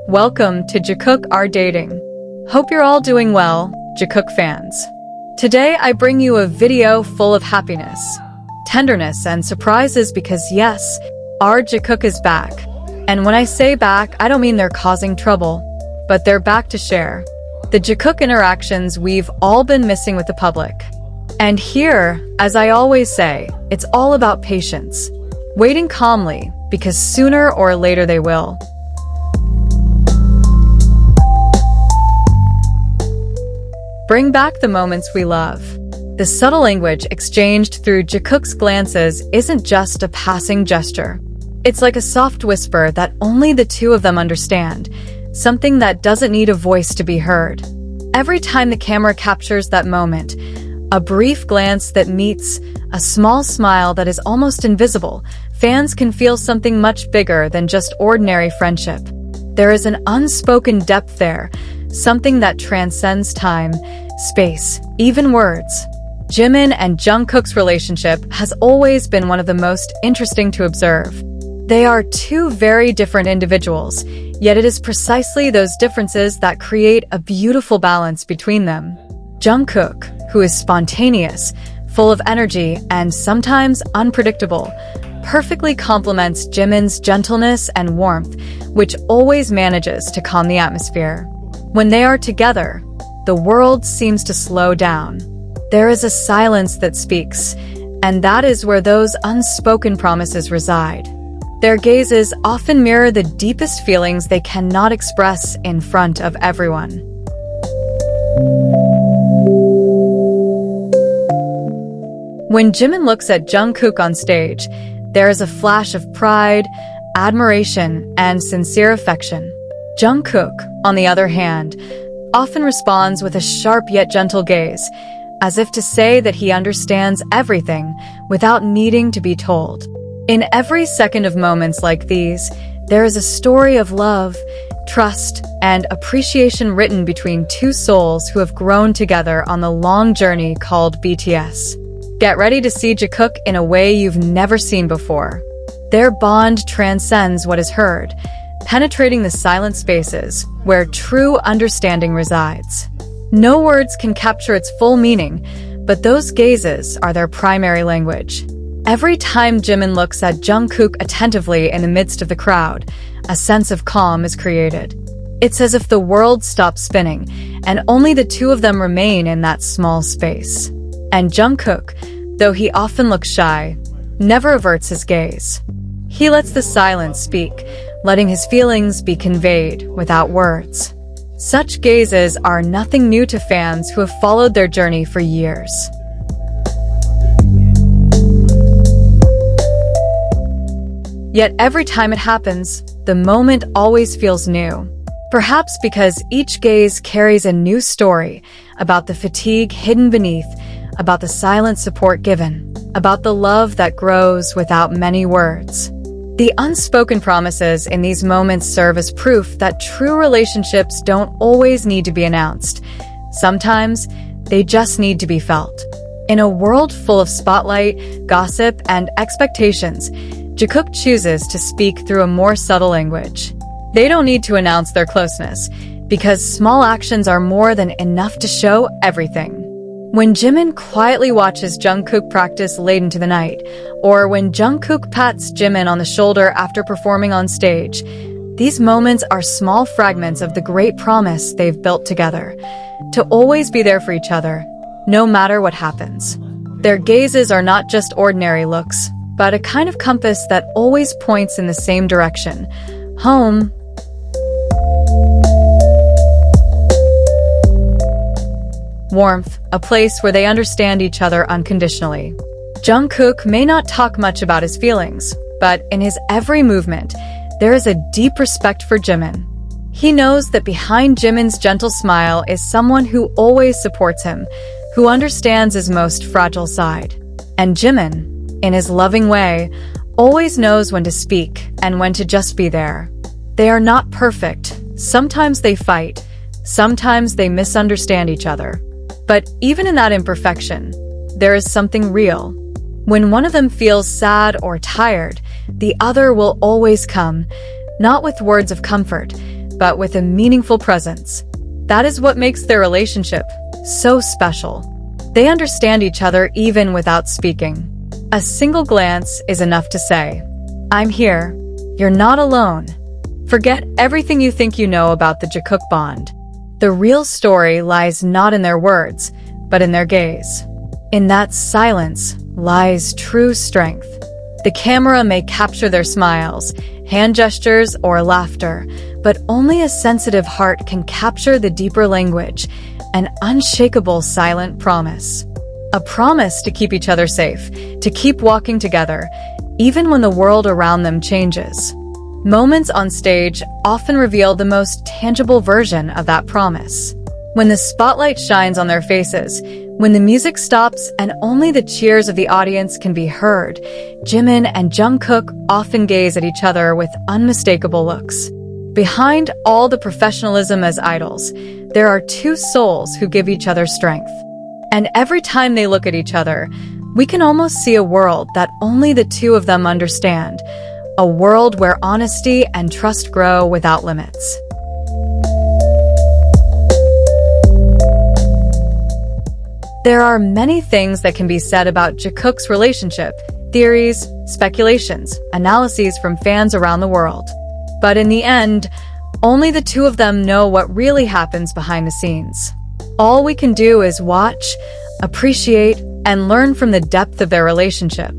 Welcome to Jakook Are Dating. Hope you're all doing well, Jakook fans. Today I bring you a video full of happiness, tenderness, and surprises because yes, our Jakook is back. And when I say back, I don't mean they're causing trouble, but they're back to share the Jakook interactions we've all been missing with the public. And here, as I always say, it's all about patience, waiting calmly, because sooner or later they will. Bring back the moments we love. The subtle language exchanged through Jakook's glances isn't just a passing gesture. It's like a soft whisper that only the two of them understand, something that doesn't need a voice to be heard. Every time the camera captures that moment, a brief glance that meets a small smile that is almost invisible, fans can feel something much bigger than just ordinary friendship. There is an unspoken depth there, something that transcends time, space, even words. Jimin and Jungkook's relationship has always been one of the most interesting to observe. They are two very different individuals, yet it is precisely those differences that create a beautiful balance between them. Jungkook, who is spontaneous, full of energy, and sometimes unpredictable, perfectly complements Jimin's gentleness and warmth, which always manages to calm the atmosphere. When they are together, the world seems to slow down. There is a silence that speaks, and that is where those unspoken promises reside. Their gazes often mirror the deepest feelings they cannot express in front of everyone. When Jimin looks at Jungkook on stage, there is a flash of pride, admiration, and sincere affection. Jungkook, on the other hand, often responds with a sharp yet gentle gaze, as if to say that he understands everything without needing to be told. In every second of moments like these, there is a story of love, trust, and appreciation written between two souls who have grown together on the long journey called BTS. Get ready to see Jakook in a way you've never seen before. Their bond transcends what is heard, penetrating the silent spaces where true understanding resides. No words can capture its full meaning, but those gazes are their primary language. Every time Jimin looks at Jungkook attentively in the midst of the crowd, a sense of calm is created. It's as if the world stops spinning, and only the two of them remain in that small space. And Jungkook, though he often looks shy, never averts his gaze. He lets the silence speak, letting his feelings be conveyed without words. Such gazes are nothing new to fans who have followed their journey for years. Yet every time it happens, the moment always feels new. Perhaps because each gaze carries a new story about the fatigue hidden beneath, about the silent support given, about the love that grows without many words. The unspoken promises in these moments serve as proof that true relationships don't always need to be announced. Sometimes, they just need to be felt. In a world full of spotlight, gossip, and expectations, Jakook chooses to speak through a more subtle language. They don't need to announce their closeness, because small actions are more than enough to show everything. When Jimin quietly watches Jungkook practice late into the night, or when Jungkook pats Jimin on the shoulder after performing on stage, these moments are small fragments of the great promise they've built together, to always be there for each other, no matter what happens. Their gazes are not just ordinary looks, but a kind of compass that always points in the same direction: home. Warmth, a place where they understand each other unconditionally. Jungkook may not talk much about his feelings, but in his every movement, there is a deep respect for Jimin. He knows that behind Jimin's gentle smile is someone who always supports him, who understands his most fragile side. And Jimin, in his loving way, always knows when to speak and when to just be there. They are not perfect. Sometimes they fight. Sometimes they misunderstand each other. But even in that imperfection, there is something real. When one of them feels sad or tired, the other will always come, not with words of comfort, but with a meaningful presence. That is what makes their relationship so special. They understand each other even without speaking. A single glance is enough to say, "I'm here. You're not alone." Forget everything you think you know about the Jakook bond. The real story lies not in their words, but in their gaze. In that silence lies true strength. The camera may capture their smiles, hand gestures, or laughter, but only a sensitive heart can capture the deeper language, an unshakable silent promise. A promise to keep each other safe, to keep walking together, even when the world around them changes. Moments on stage often reveal the most tangible version of that promise. When the spotlight shines on their faces, when the music stops and only the cheers of the audience can be heard, Jimin and Jungkook often gaze at each other with unmistakable looks. Behind all the professionalism as idols, there are two souls who give each other strength. And every time they look at each other, we can almost see a world that only the two of them understand. A world where honesty and trust grow without limits. There are many things that can be said about Jakook's relationship, theories, speculations, analyses from fans around the world. But in the end, only the two of them know what really happens behind the scenes. All we can do is watch, appreciate, and learn from the depth of their relationship.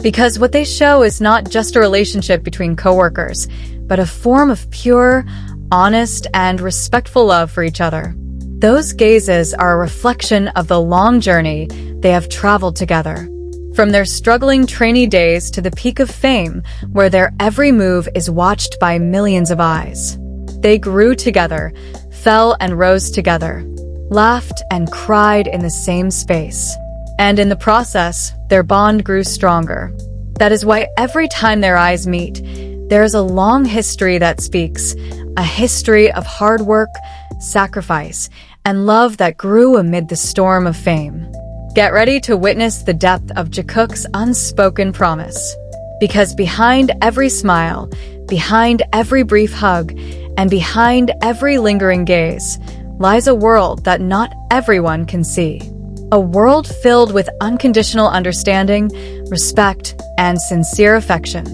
Because what they show is not just a relationship between coworkers, but a form of pure, honest, and respectful love for each other. Those gazes are a reflection of the long journey they have traveled together. From their struggling trainee days to the peak of fame, where their every move is watched by millions of eyes. They grew together, fell and rose together, laughed and cried in the same space. And in the process, their bond grew stronger. That is why every time their eyes meet, there is a long history that speaks, a history of hard work, sacrifice, and love that grew amid the storm of fame. Get ready to witness the depth of Jakook's unspoken promise. Because behind every smile, behind every brief hug, and behind every lingering gaze, lies a world that not everyone can see. A world filled with unconditional understanding, respect, and sincere affection.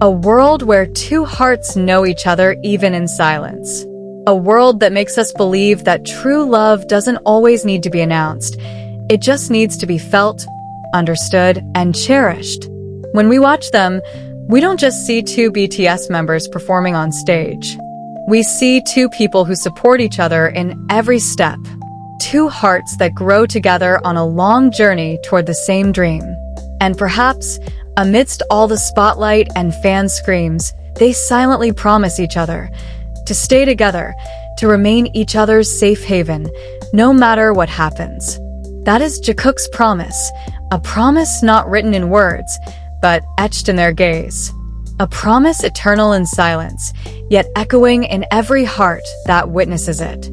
A world where two hearts know each other even in silence. A world that makes us believe that true love doesn't always need to be announced. It just needs to be felt, understood, and cherished. When we watch them, we don't just see two BTS members performing on stage. We see two people who support each other in every step. Two hearts that grow together on a long journey toward the same dream. And perhaps, amidst all the spotlight and fan screams, they silently promise each other to stay together, to remain each other's safe haven, no matter what happens. That is Jakook's promise, a promise not written in words, but etched in their gaze. A promise eternal in silence, yet echoing in every heart that witnesses it.